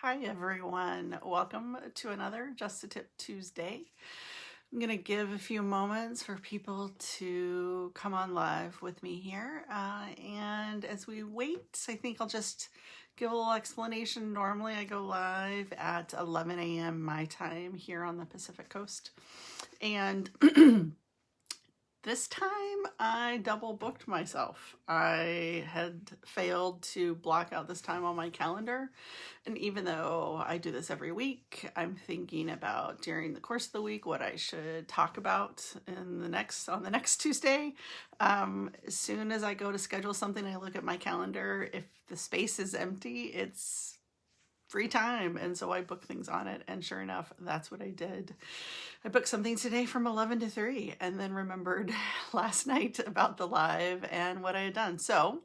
Hi everyone, welcome to another Just a Tip Tuesday. I'm going to give a few moments for people to come on live with me here. And as we wait, I think I'll just give a little explanation. Normally I go live at 11 a.m. my time here on the Pacific Coast. And this time I double booked myself. I had failed to block out this time on my calendar. And even though I do this every week, I'm thinking about during the course of the week what I should talk about on the next Tuesday. As soon as I go to schedule something, I look at my calendar. If the space is empty, it's free time, and so I book things on it, and sure enough, that's what I did. I booked something today from 11 to 3 and then remembered last night about the live and what I had done. So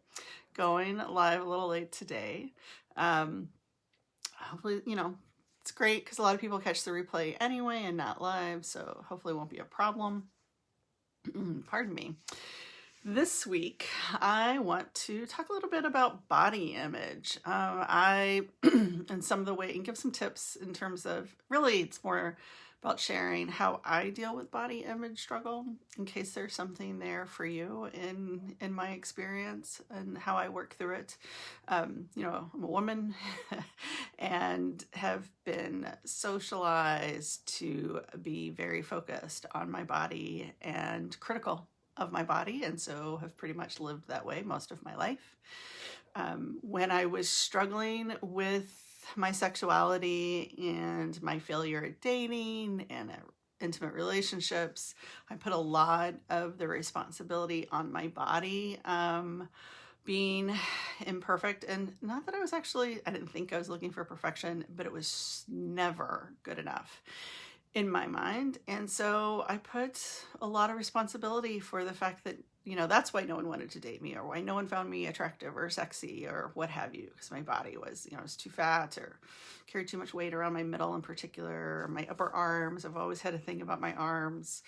going live a little late today. Hopefully, it's great because a lot of people catch the replay anyway and not live, so hopefully it won't be a problem. Pardon me. This week, I want to talk a little bit about body image. And some of the way, and give some tips in terms of, really it's more about sharing how I deal with body image struggle, in case there's something there for you in my experience and how I work through it. I'm a woman and have been socialized to be very focused on my body and critical of my body, and so have pretty much lived that way most of my life. When I was struggling with my sexuality and my failure at dating and intimate relationships, I put a lot of the responsibility on my body, being imperfect. And not that I didn't think I was looking for perfection, but it was never good enough in my mind. And so I put a lot of responsibility for the fact that, that's why no one wanted to date me, or why no one found me attractive or sexy or what have you, because my body was, I was too fat or carried too much weight around my middle in particular, or my upper arms. I've always had a thing about my arms.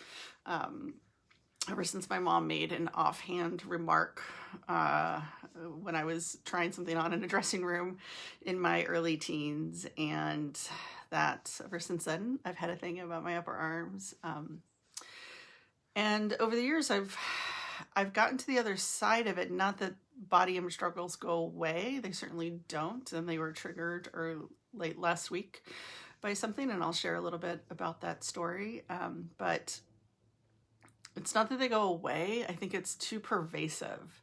Ever since my mom made an offhand remark when I was trying something on in a dressing room in my early teens, and that ever since then, I've had a thing about my upper arms. And over the years, I've gotten to the other side of it. Not that body image struggles go away. They certainly don't. And they were triggered late last week by something. And I'll share a little bit about that story. But it's not that they go away. I think it's too pervasive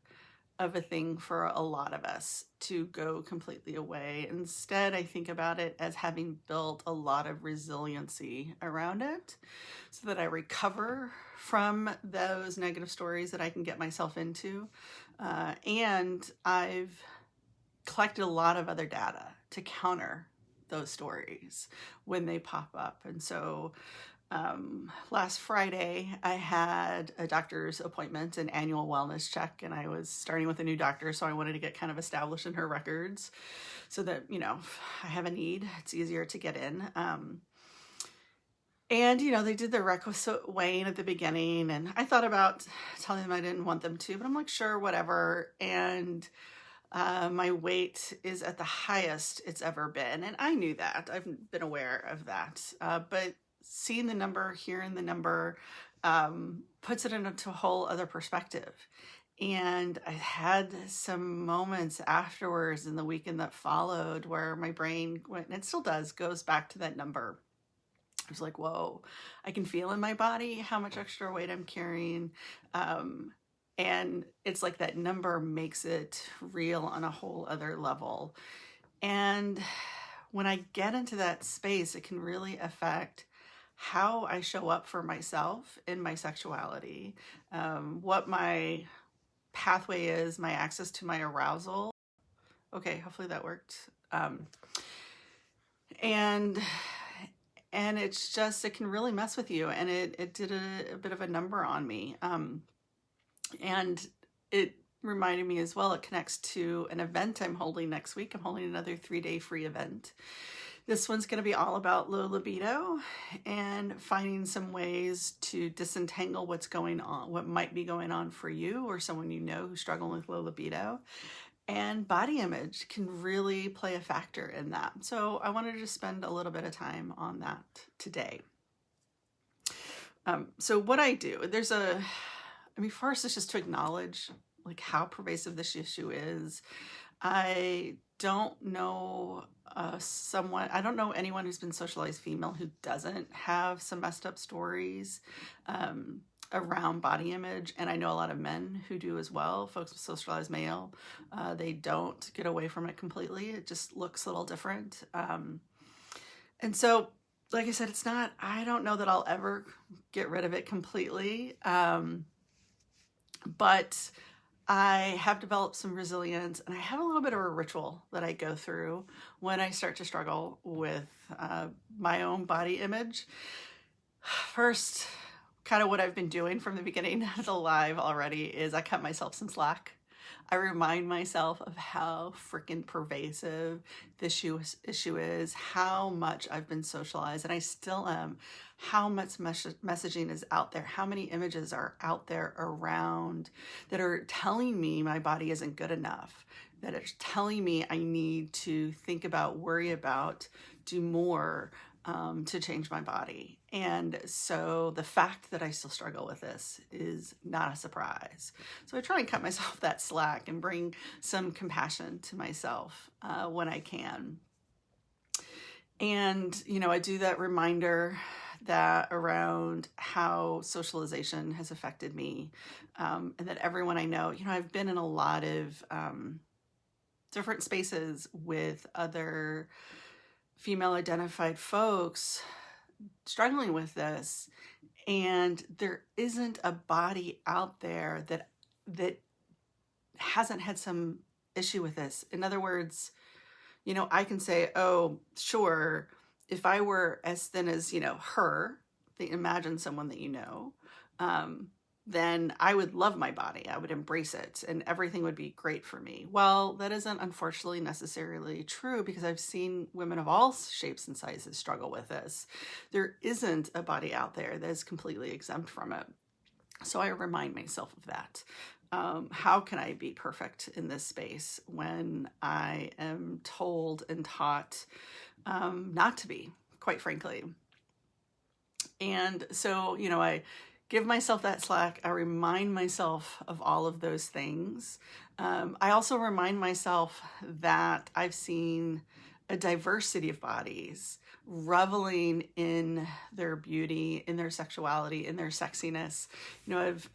of a thing for a lot of us to go completely away. Instead, I think about it as having built a lot of resiliency around it so that I recover from those negative stories that I can get myself into. And I've collected a lot of other data to counter those stories when they pop up. And so last Friday, I had a doctor's appointment, an annual wellness check, and I was starting with a new doctor, so I wanted to get kind of established in her records so that, if I have a need, it's easier to get in. And, they did the requisite weighing at the beginning, and I thought about telling them I didn't want them to, but I'm like, sure, whatever. And my weight is at the highest it's ever been, and I knew that. I've been aware of that, but seeing the number, hearing the number, puts it into a whole other perspective. And I had some moments afterwards in the weekend that followed where my brain went, and it still does, goes back to that number. I was like, whoa, I can feel in my body how much extra weight I'm carrying. And it's like that number makes it real on a whole other level. And when I get into that space, it can really affect how I show up for myself in my sexuality, what my pathway is, my access to my arousal. Okay, hopefully that worked. And it's just, it can really mess with you. And it did a bit of a number on me. And it reminded me as well, it connects to an event I'm holding next week. I'm holding another 3-day free event. This one's going to be all about low libido and finding some ways to disentangle what's going on, what might be going on for you or someone who's struggling with low libido, And body image can really play a factor in that. So I wanted to spend a little bit of time on that today. So what I do, first it's just to acknowledge like how pervasive this issue is. I don't know I don't know anyone who's been socialized female who doesn't have some messed up stories around body image. And I know a lot of men who do as well, folks with socialized male. They don't get away from it completely. It just looks a little different. And so, like I said, I don't know that I'll ever get rid of it completely. But I have developed some resilience, and I have a little bit of a ritual that I go through when I start to struggle with my own body image. First, kind of what I've been doing from the beginning of the live already is I cut myself some slack. I remind myself of how freaking pervasive this issue is, how much I've been socialized, and I still am, how much messaging is out there, how many images are out there around that are telling me my body isn't good enough, that are telling me I need to think about, worry about, do more to change my body. And so the fact that I still struggle with this is not a surprise. So I try and cut myself that slack and bring some compassion to myself when I can. And, I do that reminder that around how socialization has affected me, and that everyone I know, I've been in a lot of different spaces with other female identified folks struggling with this, and there isn't a body out there that hasn't had some issue with this. In other words, I can say, oh, sure, if I were as thin as, her, imagine someone that then I would love my body. I would embrace it and everything would be great for me. Well, that isn't unfortunately necessarily true, because I've seen women of all shapes and sizes struggle with this. There isn't a body out there that is completely exempt from it. So I remind myself of that. How can I be perfect in this space when I am told and taught not to be, quite frankly? And so, I give myself that slack. I remind myself of all of those things. I also remind myself that I've seen a diversity of bodies reveling in their beauty, in their sexuality, in their sexiness. I've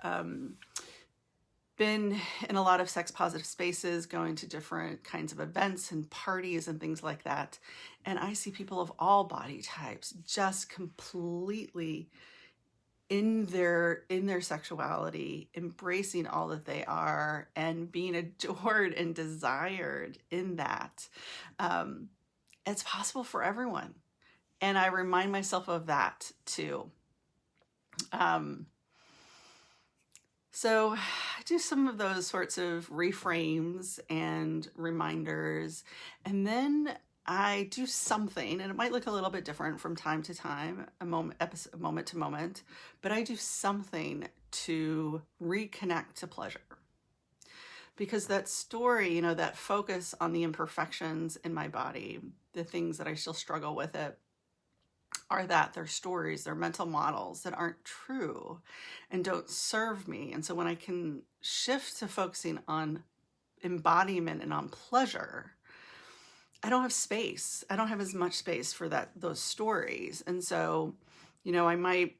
been in a lot of sex positive spaces, going to different kinds of events and parties and things like that. And I see people of all body types just completely in their sexuality, embracing all that they are and being adored and desired in that. It's possible for everyone. And I remind myself of that too. So I do some of those sorts of reframes and reminders, and then I do something, and it might look a little bit different from time to time, moment to moment, but I do something to reconnect to pleasure. Because that story, that focus on the imperfections in my body, the things that I still struggle with it, they're stories, they're mental models that aren't true and don't serve me. And so when I can shift to focusing on embodiment and on pleasure, I don't have space. I don't have as much space for those stories. And so, I might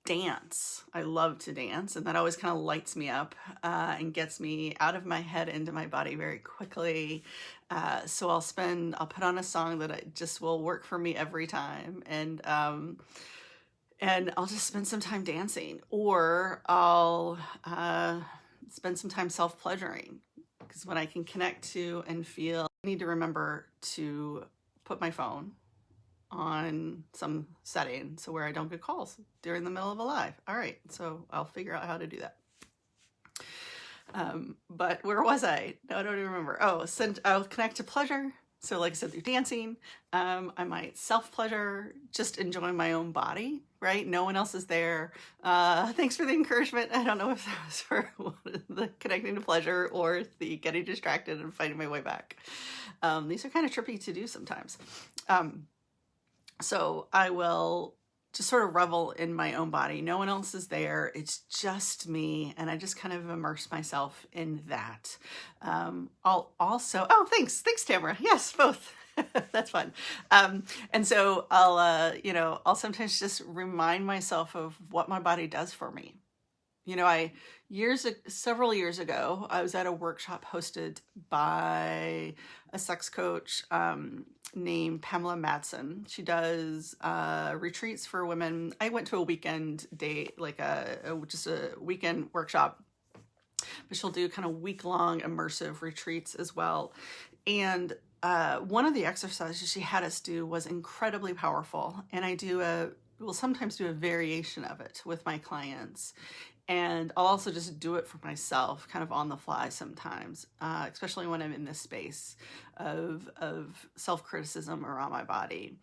dance. I love to dance, and that always kind of lights me up and gets me out of my head into my body very quickly. So I'll put on a song that just will work for me every time, and I'll just spend some time dancing, or I'll spend some time self-pleasuring, because when I can connect to and feel, I need to remember to put my phone on some setting so where I don't get calls during the middle of a live. All right, so I'll figure out how to do that. But where was I? No, I don't even remember. Oh, I'll connect to pleasure. So like I said, through dancing, I might self-pleasure, just enjoying my own body, right? No one else is there. Thanks for the encouragement. I don't know if that was for the connecting to pleasure or the getting distracted and finding my way back. These are kind of trippy to do sometimes. So I will just sort of revel in my own body. No one else is there. It's just me. And I just kind of immerse myself in that. I'll also, oh, thanks, Tamara. Yes, both. That's fun. And so I'll sometimes just remind myself of what my body does for me. Several years ago, I was at a workshop hosted by a sex coach named Pamela Madsen. She does retreats for women. I went to a weekend day, like just a weekend workshop, but she'll do kind of week-long immersive retreats as well. And one of the exercises she had us do was incredibly powerful. And will sometimes do a variation of it with my clients. And I'll also just do it for myself, kind of on the fly sometimes, especially when I'm in this space of self-criticism around my body.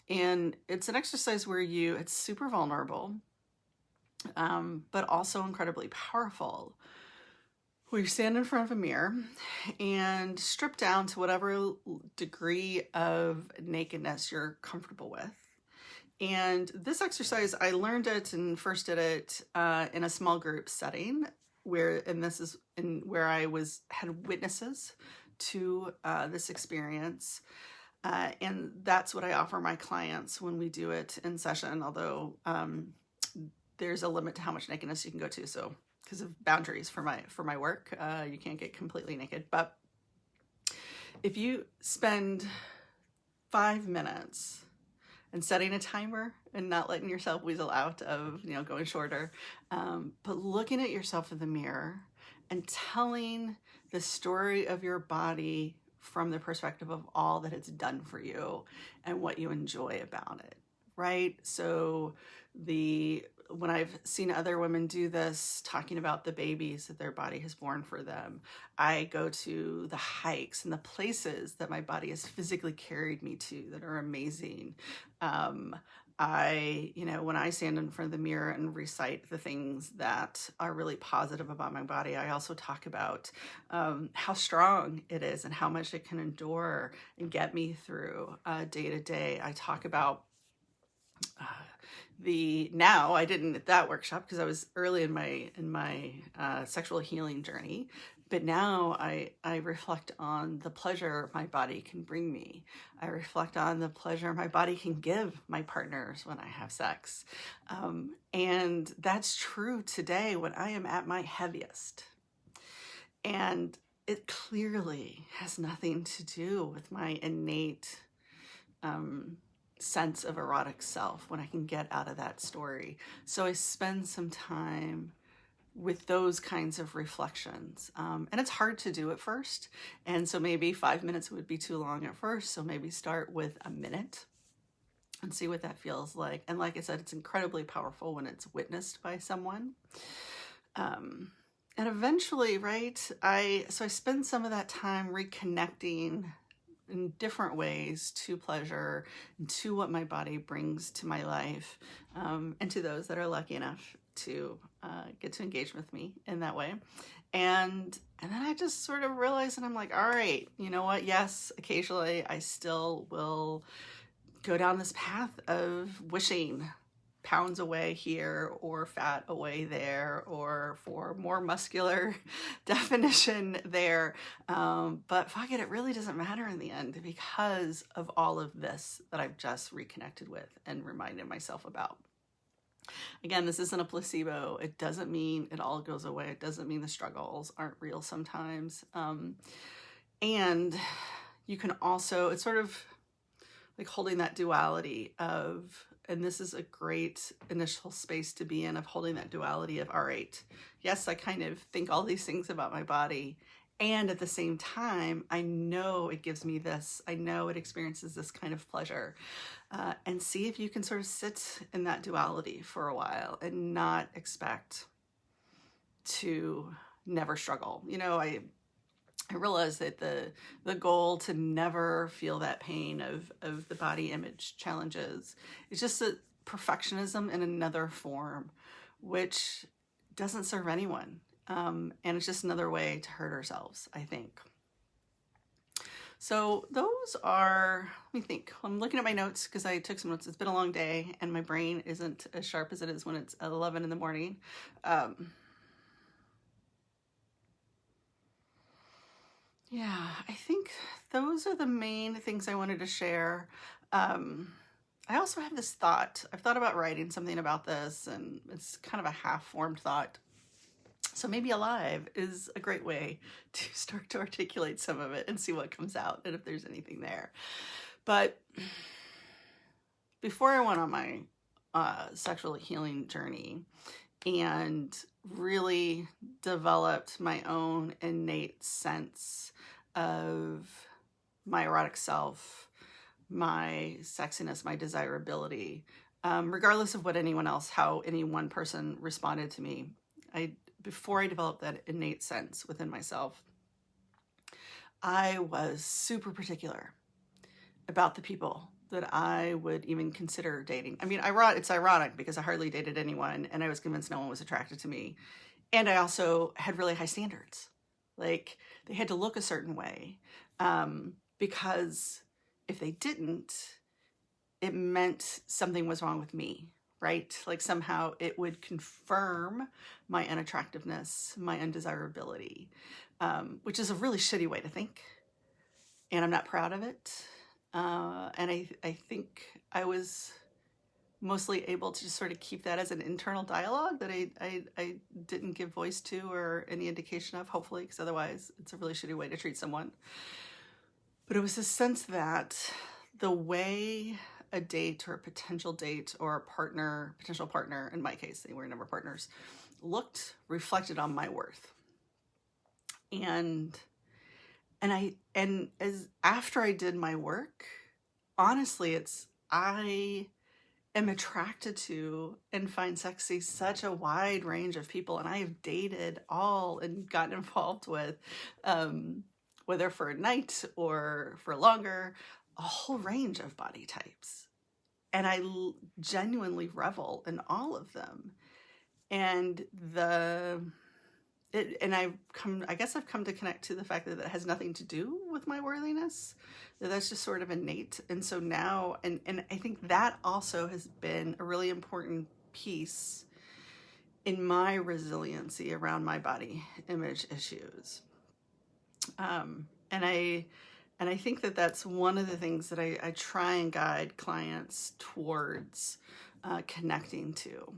And it's an exercise where it's super vulnerable, but also incredibly powerful. Where you stand in front of a mirror and strip down to whatever degree of nakedness you're comfortable with. And this exercise, I learned it and first did it in a small group setting where I had witnesses to this experience. And that's what I offer my clients when we do it in session, although there's a limit to how much nakedness you can go to. So because of boundaries for my work, you can't get completely naked. But if you spend 5 minutes and setting a timer and not letting yourself weasel out of, going shorter, but looking at yourself in the mirror and telling the story of your body from the perspective of all that it's done for you and what you enjoy about it, right? So when I've seen other women do this, talking about the babies that their body has born for them, I go to the hikes and the places that my body has physically carried me to that are amazing. When I stand in front of the mirror and recite the things that are really positive about my body, I also talk about how strong it is and how much it can endure and get me through day to day. I talk about I didn't at that workshop because I was early in my sexual healing journey, but now I reflect on the pleasure my body can bring me. I reflect on the pleasure my body can give my partners when I have sex. And that's true today when I am at my heaviest. And it clearly has nothing to do with my innate sense of erotic self when I can get out of that story. So I spend some time with those kinds of reflections. And it's hard to do at first. And so maybe 5 minutes would be too long at first. So maybe start with a minute and see what that feels like. And like I said, it's incredibly powerful when it's witnessed by someone. And eventually, right, so I spend some of that time reconnecting in different ways to pleasure and to what my body brings to my life, and to those that are lucky enough to get to engage with me in that way. And then I just sort of realized, and I'm like, all right, you know what? Yes, occasionally I still will go down this path of wishing pounds away here or fat away there or for more muscular definition there. But fuck it really doesn't matter in the end because of all of this that I've just reconnected with and reminded myself about. Again, this isn't a placebo. It doesn't mean it all goes away. It doesn't mean the struggles aren't real sometimes. And you can also, it's sort of like holding that duality of, and this is a great initial space to be in, of holding that duality of, all right, yes, I kind of think all these things about my body. And at the same time, I know it gives me this, I know it experiences this kind of pleasure. And see if you can sort of sit in that duality for a while and not expect to never struggle. I realized that the goal to never feel that pain of the body image challenges is just to perfectionism in another form, which doesn't serve anyone. And it's just another way to hurt ourselves, I think. So those are, let me think. I'm looking at my notes because I took some notes. It's been a long day and my brain isn't as sharp as it is when it's 11 in the morning. Yeah, I think those are the main things I wanted to share. I also have this thought. I've thought about writing something about this, and it's kind of a half-formed thought. So maybe alive is a great way to start to articulate some of it and see what comes out and if there's anything there. But before I went on my sexual healing journey and really developed my own innate sense of my erotic self, my sexiness, my desirability, regardless of what anyone else, how any one person responded to me, before I developed that innate sense within myself, I was super particular about the people that I would even consider dating. I mean, it's ironic because I hardly dated anyone and I was convinced no one was attracted to me. And I also had really high standards. Like, they had to look a certain way, because if they didn't, it meant something was wrong with me, right? Like somehow it would confirm my unattractiveness, my undesirability, which is a really shitty way to think. And I'm not proud of it. And I think I was mostly able to just sort of keep that as an internal dialogue that I didn't give voice to or any indication of, hopefully, because otherwise it's a really shitty way to treat someone. But it was a sense that the way a date or a potential date or a partner, potential partner, in my case, they were never partners, looked reflected on my worth. And as after I did my work, honestly, I am attracted to and find sexy such a wide range of people, and I have dated all and gotten involved with, whether for a night or for longer, a whole range of body types. And I genuinely revel in all of them. And I guess I've come to connect to the fact that has nothing to do with my worthiness, that's just sort of innate. And so now, and I think that also has been a really important piece in my resiliency around my body image issues. And I think that that's one of the things that I try and guide clients towards connecting to.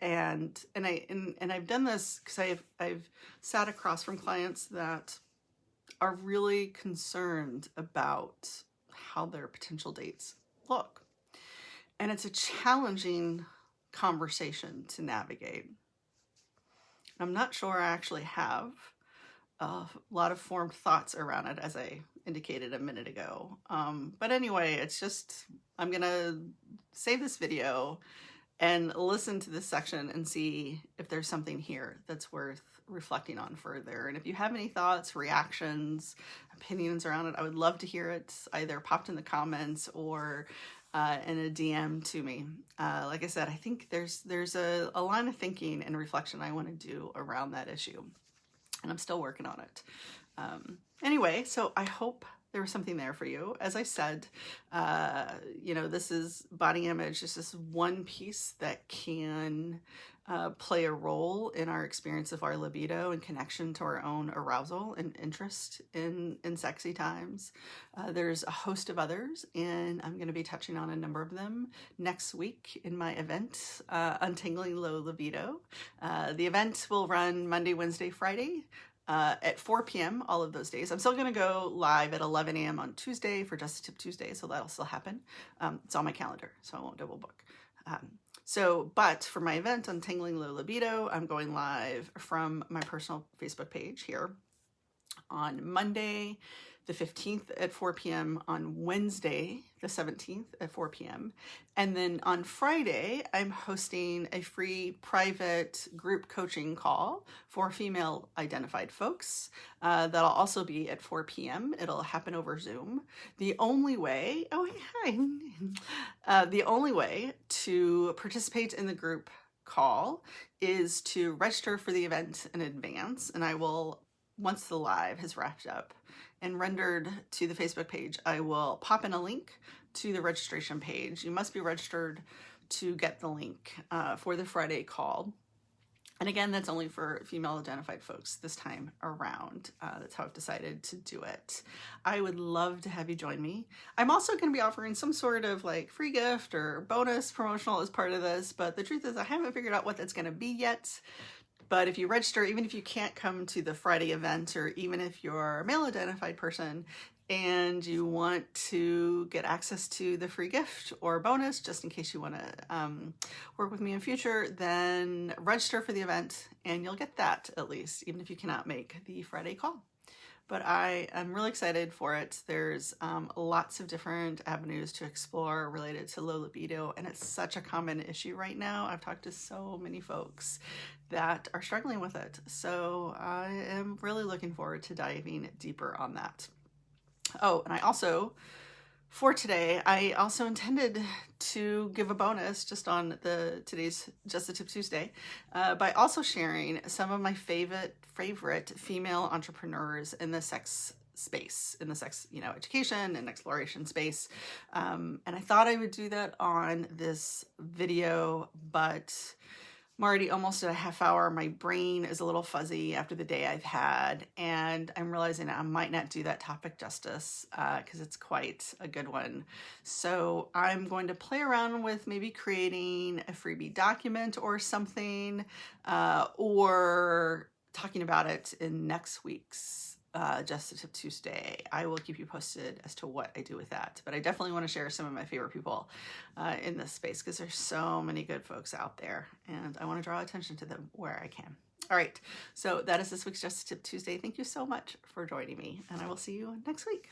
And I've done this because I've sat across from clients that are really concerned about how their potential dates look. And it's a challenging conversation to navigate. I'm not sure I actually have a lot of formed thoughts around it, as I indicated a minute ago. But anyway, it's just, I'm gonna save this video and listen to this section and see if there's something here that's worth reflecting on further. And if you have any thoughts, reactions, opinions around it, I would love to hear it, either popped in the comments or in a DM to me. Like I said, I think there's a line of thinking and reflection I want to do around that issue, and I'm still working on it. Anyway, so I hope there was something there for you. As I said, this is body image. It's just one piece that can play a role in our experience of our libido and connection to our own arousal and interest in sexy times. There's a host of others, and I'm going to be touching on a number of them next week in my event, Untangling Low Libido. The event will run Monday, Wednesday, Friday, at 4 p.m. all of those days. I'm still going to go live at 11 a.m. on Tuesday for Just Tip Tuesday, so that'll still happen. It's on my calendar, so I won't double book. But for my event, Untangling Low Libido, I'm going live from my personal Facebook page here on Monday, the 15th at 4 p.m., on Wednesday, the 17th at 4 p.m. And then on Friday, I'm hosting a free private group coaching call for female identified folks. That'll also be at 4 p.m. It'll happen over Zoom. The only way, the only way to participate in the group call is to register for the event in advance, and I will, once the live has wrapped up and rendered to the Facebook page, I will pop in a link to the registration page. You must be registered to get the link for the Friday call. And again, that's only for female identified folks this time around. That's how I've decided to do it. I would love to have you join me. I'm also going to be offering some sort of like free gift or bonus promotional as part of this, but the truth is I haven't figured out what that's going to be yet. But if you register, even if you can't come to the Friday event, or even if you're a male identified person and you want to get access to the free gift or bonus, just in case you want to work with me in future, then register for the event and you'll get that at least, even if you cannot make the Friday call. But I am really excited for it. There's lots of different avenues to explore related to low libido, and it's such a common issue right now. I've talked to so many folks that are struggling with it. So I am really looking forward to diving deeper on that. Oh, and I also, for today, I also intended to give a bonus just on today's Just a Tip Tuesday by also sharing some of my favorite female entrepreneurs in the sex space, in the sex, education and exploration space. And I thought I would do that on this video, but I'm already almost at a half hour. My brain is a little fuzzy after the day I've had, and I'm realizing I might not do that topic justice because it's quite a good one. So I'm going to play around with maybe creating a freebie document or something, or talking about it in next week's Just a Tip Tuesday. I will keep you posted as to what I do with that. But I definitely want to share some of my favorite people in this space because there's so many good folks out there, and I want to draw attention to them where I can. All right, so that is this week's Just a Tip Tuesday. Thank you so much for joining me, and I will see you next week.